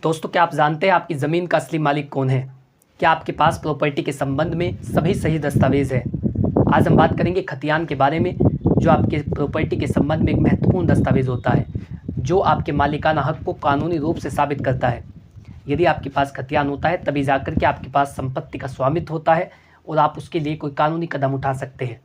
दोस्तों, क्या आप जानते हैं आपकी ज़मीन का असली मालिक कौन है? क्या आपके पास प्रॉपर्टी के संबंध में सभी सही दस्तावेज़ है? आज हम बात करेंगे खतियान के बारे में, जो आपके प्रॉपर्टी के संबंध में एक महत्वपूर्ण दस्तावेज़ होता है, जो आपके मालिकाना हक को कानूनी रूप से साबित करता है। यदि आपके पास खतियान होता है तभी जाकर के आपके पास संपत्ति का स्वामित्व होता है और आप उसके लिए कोई कानूनी कदम उठा सकते हैं।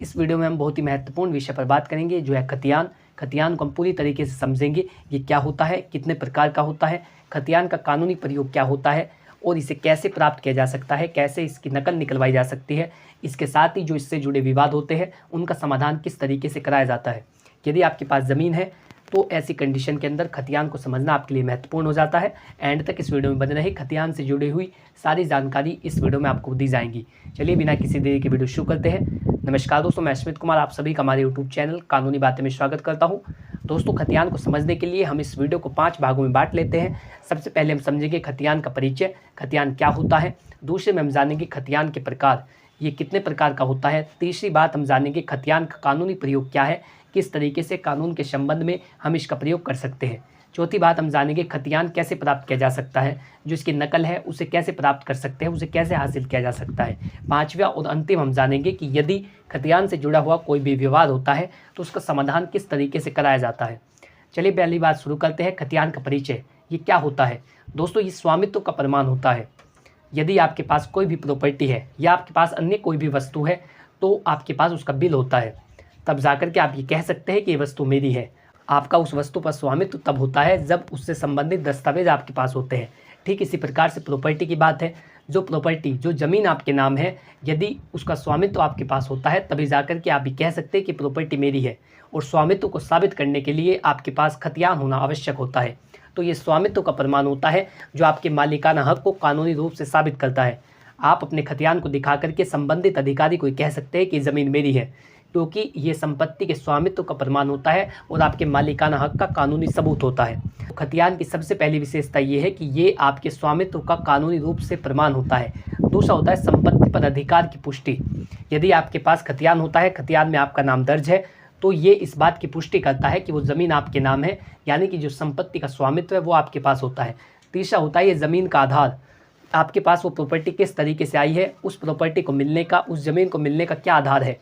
इस वीडियो में हम बहुत ही महत्वपूर्ण विषय पर बात करेंगे, जो है खतियान। खतियान को हम पूरी तरीके से समझेंगे, ये क्या होता है, कितने प्रकार का होता है, खतियान का कानूनी प्रयोग क्या होता है और इसे कैसे प्राप्त किया जा सकता है, कैसे इसकी नकल निकलवाई जा सकती है। इसके साथ ही जो इससे जुड़े विवाद होते हैं उनका समाधान किस तरीके से कराया जाता है। यदि आपके पास ज़मीन है तो ऐसी कंडीशन के अंदर खतियान को समझना आपके लिए महत्वपूर्ण हो जाता है। एंड तक इस वीडियो में बने रहे, खतियान से जुड़ी हुई सारी जानकारी इस वीडियो में आपको दी जाएंगी। चलिए बिना किसी देरी के वीडियो शुरू करते हैं। नमस्कार दोस्तों, मैं स्मित कुमार आप सभी का हमारे यूट्यूब चैनल कानूनी बातें में स्वागत करता हूं। दोस्तों, खतियान को समझने के लिए हम इस वीडियो को 5 भागों में बांट लेते हैं। सबसे पहले हम समझेंगे खतियान का परिचय, खतियान क्या होता है। दूसरे में हम जानेंगे खतियान के प्रकार, ये कितने प्रकार का होता है। तीसरी बात हम जानेंगे खतियान का कानूनी प्रयोग क्या है, किस तरीके से कानून के संबंध में हम इसका प्रयोग कर सकते हैं। चौथी बात हम जानेंगे खतियान कैसे प्राप्त किया जा सकता है, जो इसकी नकल है उसे कैसे प्राप्त कर सकते हैं, उसे कैसे हासिल किया जा सकता है। पांचवा और अंतिम हम जानेंगे कि यदि खतियान से जुड़ा हुआ कोई भी विवाद होता है तो उसका समाधान किस तरीके से कराया जाता है। चलिए पहली बात शुरू करते हैं, खतियान का परिचय। ये क्या होता है? दोस्तों, ये स्वामित्व का प्रमाण होता है। यदि आपके पास कोई भी प्रॉपर्टी है या आपके पास अन्य कोई भी वस्तु है तो आपके पास उसका बिल होता है, तब जाकर के आप ये कह सकते हैं कि ये वस्तु मेरी है। आपका उस वस्तु पर स्वामित्व तब होता है जब उससे संबंधित दस्तावेज आपके पास होते हैं। ठीक इसी प्रकार से प्रॉपर्टी की बात है। जो प्रॉपर्टी, जो ज़मीन आपके नाम है, यदि उसका स्वामित्व आपके पास होता है तभी जाकर के आप ये कह सकते हैं कि प्रॉपर्टी मेरी है। और स्वामित्व को साबित करने के लिए आपके पास खतियान होना आवश्यक होता है। तो ये स्वामित्व का प्रमाण होता है जो आपके मालिकाना हक को कानूनी रूप से साबित करता है। आप अपने खतियान को दिखा करके संबंधित अधिकारी को कह सकते हैं कि ज़मीन मेरी है, क्योंकि ये संपत्ति के स्वामित्व का प्रमाण होता है और आपके मालिकाना हक का कानूनी सबूत होता है। खतियान की सबसे पहली विशेषता ये है कि ये आपके स्वामित्व का कानूनी रूप से प्रमाण होता है। दूसरा होता है संपत्ति पर अधिकार की पुष्टि। यदि आपके पास खतियान होता है, खतियान में आपका नाम दर्ज है, तो ये इस बात की पुष्टि करता है कि वो ज़मीन आपके नाम है, यानी कि जो संपत्ति का स्वामित्व है वो आपके पास होता है। तीसरा होता है ये ज़मीन का आधार। आपके पास वो प्रॉपर्टी किस तरीके से आई है, उस प्रॉपर्टी को मिलने का, उस ज़मीन को मिलने का क्या आधार है।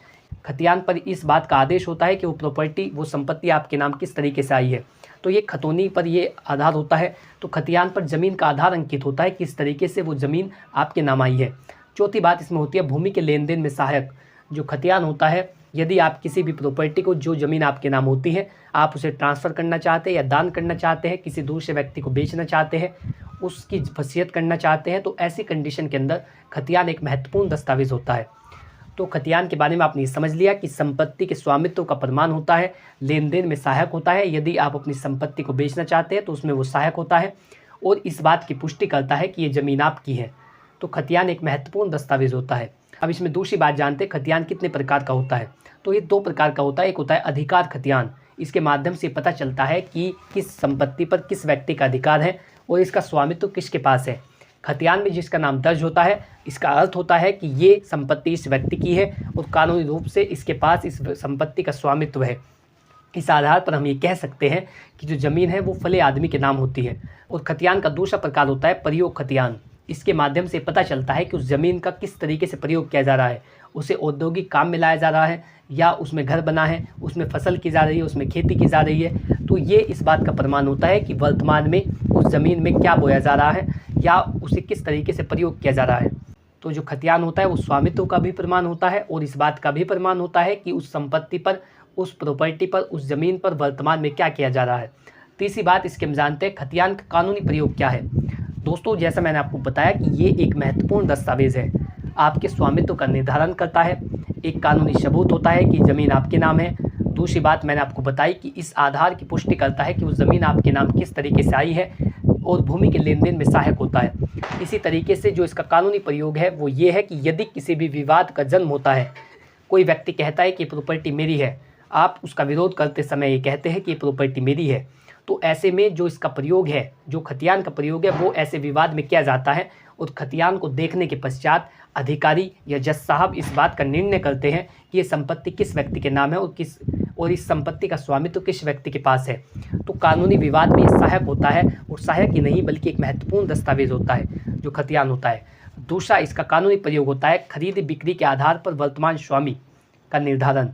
खतियान पर इस बात का आदेश होता है कि वो प्रॉपर्टी, वो संपत्ति आपके नाम किस तरीके से आई है। तो ये खतौनी पर ये आधार होता है। तो खतियान पर ज़मीन का आधार अंकित होता है, किस तरीके से वो ज़मीन आपके नाम आई है। चौथी बात इसमें होती है भूमि के लेन देन में सहायक। जो खतियान होता है, यदि आप किसी भी प्रॉपर्टी को, जो ज़मीन आपके नाम होती है, आप उसे ट्रांसफ़र करना चाहते हैं या दान करना चाहते हैं, किसी दूसरे व्यक्ति को बेचना चाहते हैं, उसकी वसीयत करना चाहते हैं, तो ऐसी कंडीशन के अंदर खतियान एक महत्वपूर्ण दस्तावेज़ होता है। तो खतियान के बारे में आपने समझ लिया कि संपत्ति के स्वामित्व का प्रमाण होता है, लेन देन में सहायक होता है। यदि आप अपनी संपत्ति को बेचना चाहते हैं तो उसमें वो सहायक होता है और इस बात की पुष्टि करता है कि ये ज़मीन आपकी है। तो खतियान एक महत्वपूर्ण दस्तावेज होता है। अब इसमें दूसरी बात जानते हैं, खतियान कितने प्रकार का होता है। तो ये 2 प्रकार का होता है। एक होता है अधिकार खतियान। इसके माध्यम से पता चलता है कि किस संपत्ति पर किस व्यक्ति का अधिकार है और इसका स्वामित्व किसके पास है। खतियान में जिसका नाम दर्ज होता है, इसका अर्थ होता है कि ये संपत्ति इस व्यक्ति की है और कानूनी रूप से इसके पास इस संपत्ति का स्वामित्व है। इस आधार पर हम ये कह सकते हैं कि जो ज़मीन है वो फले आदमी के नाम होती है। और खतियान का दूसरा प्रकार होता है प्रयोग खतियान। इसके माध्यम से पता चलता है कि उस ज़मीन का किस तरीके से प्रयोग किया जा रहा है, उसे औद्योगिक काम में लाया जा रहा है या उसमें घर बना है, उसमें फसल की जा रही है, उसमें खेती की जा रही है। तो ये इस बात का प्रमाण होता है कि वर्तमान में उस ज़मीन में क्या बोया जा रहा है या उसे किस तरीके से प्रयोग किया जा रहा है। तो जो खतियान होता है वो स्वामित्व का भी प्रमाण होता है और इस बात का भी प्रमाण होता है कि उस संपत्ति पर, उस प्रॉपर्टी पर, उस ज़मीन पर वर्तमान में क्या किया जा रहा है। तीसरी बात इसके हम जानते हैं खतियान का कानूनी प्रयोग क्या है। दोस्तों, जैसा मैंने आपको बताया कि ये एक महत्वपूर्ण दस्तावेज़ है, आपके स्वामित्व का निर्धारण करता है, एक कानूनी सबूत होता है कि ज़मीन आपके नाम है। दूसरी बात मैंने आपको बताई कि इस आधार की पुष्टि करता है कि वो ज़मीन आपके नाम किस तरीके से आई है और भूमि के लेन देन में सहायक होता है। इसी तरीके से जो इसका कानूनी प्रयोग है वो ये है कि यदि किसी भी विवाद का जन्म होता है, कोई व्यक्ति कहता है कि प्रॉपर्टी मेरी है, आप उसका विरोध करते समय ये कहते हैं कि ये प्रॉपर्टी मेरी है, तो ऐसे में जो इसका प्रयोग है, जो खतियान का प्रयोग है, वो ऐसे विवाद में किया जाता है और खतियान को देखने के पश्चात अधिकारी या जज साहब इस बात का निर्णय करते हैं कि ये संपत्ति किस व्यक्ति के नाम है और इस संपत्ति का स्वामित्व किस व्यक्ति के पास है। तो कानूनी विवाद में ये सहायक होता है, और सहायक ही नहीं बल्कि एक महत्वपूर्ण दस्तावेज होता है जो खतियान होता है। दूसरा इसका कानूनी प्रयोग होता है खरीद बिक्री के आधार पर वर्तमान स्वामी का निर्धारण।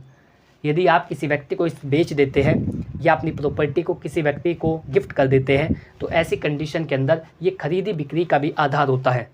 यदि आप किसी व्यक्ति को इस बेच देते हैं या अपनी प्रॉपर्टी को किसी व्यक्ति को गिफ्ट कर देते हैं तो ऐसी कंडीशन के अंदर ये खरीदी बिक्री का भी आधार होता है।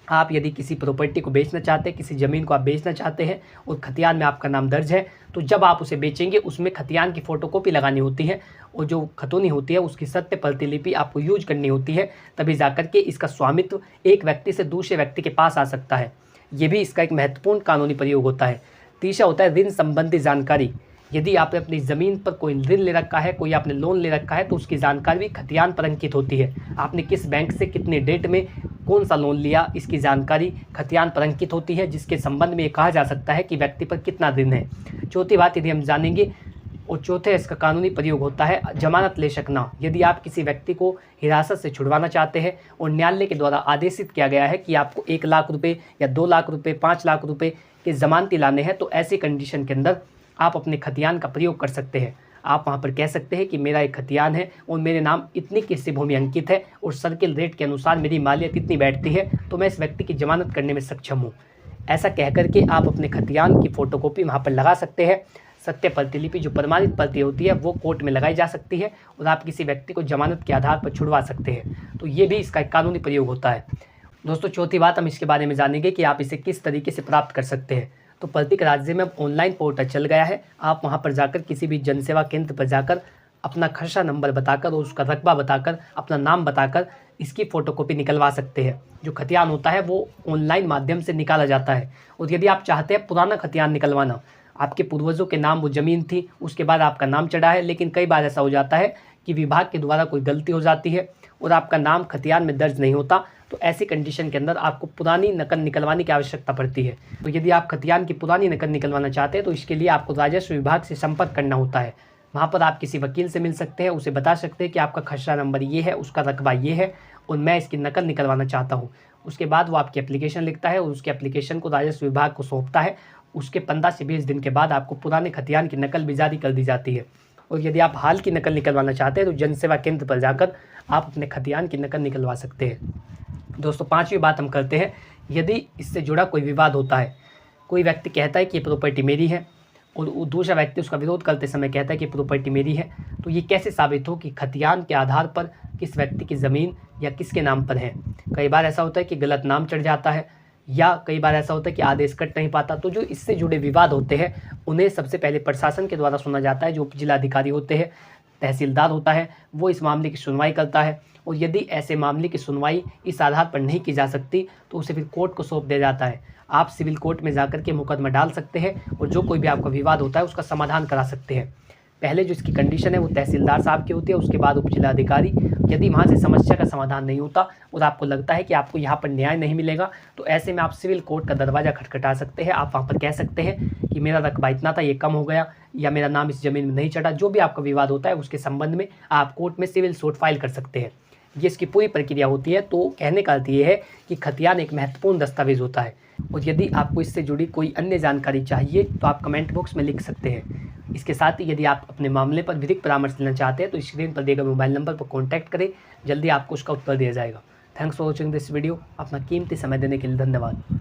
आप यदि किसी प्रॉपर्टी को बेचना चाहते हैं, किसी ज़मीन को आप बेचना चाहते हैं और खतियान में आपका नाम दर्ज है, तो जब आप उसे बेचेंगे उसमें खतियान की फ़ोटोकॉपी लगानी होती है और जो खतौनी होती है उसकी सत्य प्रतिलिपि आपको यूज करनी होती है, तभी जाकर के इसका स्वामित्व एक व्यक्ति से दूसरे व्यक्ति के पास आ सकता है। ये भी इसका एक महत्वपूर्ण कानूनी प्रयोग होता है। तीसरा होता है ऋण संबंधी जानकारी। यदि आपने अपनी ज़मीन पर कोई ऋण ले रखा है, कोई आपने लोन ले रखा है, तो उसकी जानकारी भी खतियान पर अंकित होती है। आपने किस बैंक से कितने डेट में कौन सा लोन लिया, इसकी जानकारी खतियान पर अंकित होती है, जिसके संबंध में ये कहा जा सकता है कि व्यक्ति पर कितना ऋण है। चौथी बात यदि हम जानेंगे, और चौथे इसका कानूनी प्रयोग होता है जमानत ले सकना। यदि आप किसी व्यक्ति को हिरासत से छुड़वाना चाहते हैं और न्यायालय के द्वारा आदेशित किया गया है कि आपको 1 लाख रुपये या 2 लाख रुपये, 5 लाख रुपये के ज़मानती लाने हैं, तो ऐसी कंडीशन के अंदर आप अपने खतियान का प्रयोग कर सकते हैं। आप वहाँ पर कह सकते हैं कि मेरा एक खतियान है और मेरे नाम इतनी कृषि भूमि अंकित है और सर्किल रेट के अनुसार मेरी मालियत इतनी बैठती है, तो मैं इस व्यक्ति की जमानत करने में सक्षम हूँ। ऐसा कह करके आप अपने खतियान की फ़ोटोकॉपी वहाँ पर लगा सकते हैं। सत्य प्रतिलिपि जो प्रमाणित प्रति होती है वो कोर्ट में लगाई जा सकती है और आप किसी व्यक्ति को जमानत के आधार पर छुड़वा सकते हैं। तो ये भी इसका एक कानूनी प्रयोग होता है। दोस्तों, चौथी बात हम इसके बारे में जानेंगे कि आप इसे किस तरीके से प्राप्त कर सकते हैं। तो प्रत्येक राज्य में अब ऑनलाइन पोर्टल चल गया है। आप वहां पर जाकर किसी भी जनसेवा केंद्र पर जाकर अपना खसरा नंबर बताकर और उसका रकबा बताकर अपना नाम बताकर इसकी फ़ोटोकॉपी निकलवा सकते हैं। जो खतियान होता है वो ऑनलाइन माध्यम से निकाला जाता है। और यदि आप चाहते हैं पुराना खतियान निकलवाना, आपके पूर्वजों के नाम वो ज़मीन थी, उसके बाद आपका नाम चढ़ा है, लेकिन कई बार ऐसा हो जाता है कि विभाग के द्वारा कोई गलती हो जाती है और आपका नाम खतियान में दर्ज नहीं होता, तो ऐसी कंडीशन के अंदर आपको पुरानी नकल निकलवाने की आवश्यकता पड़ती है। तो यदि आप खतियान की पुरानी नकल निकलवाना चाहते हैं तो इसके लिए आपको राजस्व विभाग से संपर्क करना होता है। वहाँ पर आप किसी वकील से मिल सकते हैं, उसे बता सकते हैं कि आपका खसरा नंबर ये है, उसका रकबा ये है और मैं इसकी नकल निकलवाना चाहता हूँ। उसके बाद वो आपकी एप्लीकेशन लिखता है और उसके एप्लीकेशन को राजस्व विभाग को सौंपता है। उसके 15 से 20 दिन के बाद आपको पुराने खतियान की नकल भी जारी कर दी जाती है। और यदि आप हाल की नकल निकलवाना चाहते हैं तो जनसेवा केंद्र पर जाकर आप अपने खतियान की नकल निकलवा सकते हैं। दोस्तों, पांचवी बात हम करते हैं, यदि इससे जुड़ा कोई विवाद होता है, कोई व्यक्ति कहता है कि ये प्रॉपर्टी मेरी है और दूसरा व्यक्ति उसका विरोध करते समय कहता है कि प्रॉपर्टी मेरी है, तो ये कैसे साबित हो कि खतियान के आधार पर किस व्यक्ति की ज़मीन या किसके नाम पर है। कई बार ऐसा होता है कि गलत नाम चढ़ जाता है या कई बार ऐसा होता है कि आदेश कट नहीं पाता। तो जो इससे जुड़े विवाद होते हैं उन्हें सबसे पहले प्रशासन के द्वारा सुना जाता है। जो उप जिलाधिकारी होते हैं, तहसीलदार होता है, वो इस मामले की सुनवाई करता है और यदि ऐसे मामले की सुनवाई इस आधार पर नहीं की जा सकती तो उसे फिर कोर्ट को सौंप दिया जाता है। आप सिविल कोर्ट में जाकर के मुकदमा डाल सकते हैं और जो कोई भी आपका विवाद होता है उसका समाधान करा सकते हैं। पहले जो इसकी कंडीशन है वो तहसीलदार साहब की होती है, उसके बाद उप जिलाधिकारी। यदि वहाँ से समस्या का समाधान नहीं होता और आपको लगता है कि आपको यहाँ पर न्याय नहीं मिलेगा तो ऐसे में आप सिविल कोर्ट का दरवाज़ा खटखटा सकते हैं। आप वहाँ पर कह सकते हैं कि मेरा रकबा इतना था, ये कम हो गया, या मेरा नाम इस ज़मीन में नहीं चढ़ा। जो भी आपका विवाद होता है उसके संबंध में आप कोर्ट में सिविल सूट फाइल कर सकते हैं। ये इसकी पूरी प्रक्रिया होती है। तो कहने का अर्थ ये है कि खतियान एक महत्वपूर्ण दस्तावेज होता है। और यदि आपको इससे जुड़ी कोई अन्य जानकारी चाहिए तो आप कमेंट बॉक्स में लिख सकते हैं। इसके साथ ही यदि आप अपने मामले पर विधिक परामर्श लेना चाहते हैं तो स्क्रीन पर दिए गए मोबाइल नंबर पर कॉन्टैक्ट करें, जल्दी आपको उसका उत्तर दिया जाएगा। Thanks for watching this video. अपना कीमती समय देने के लिए धन्यवाद।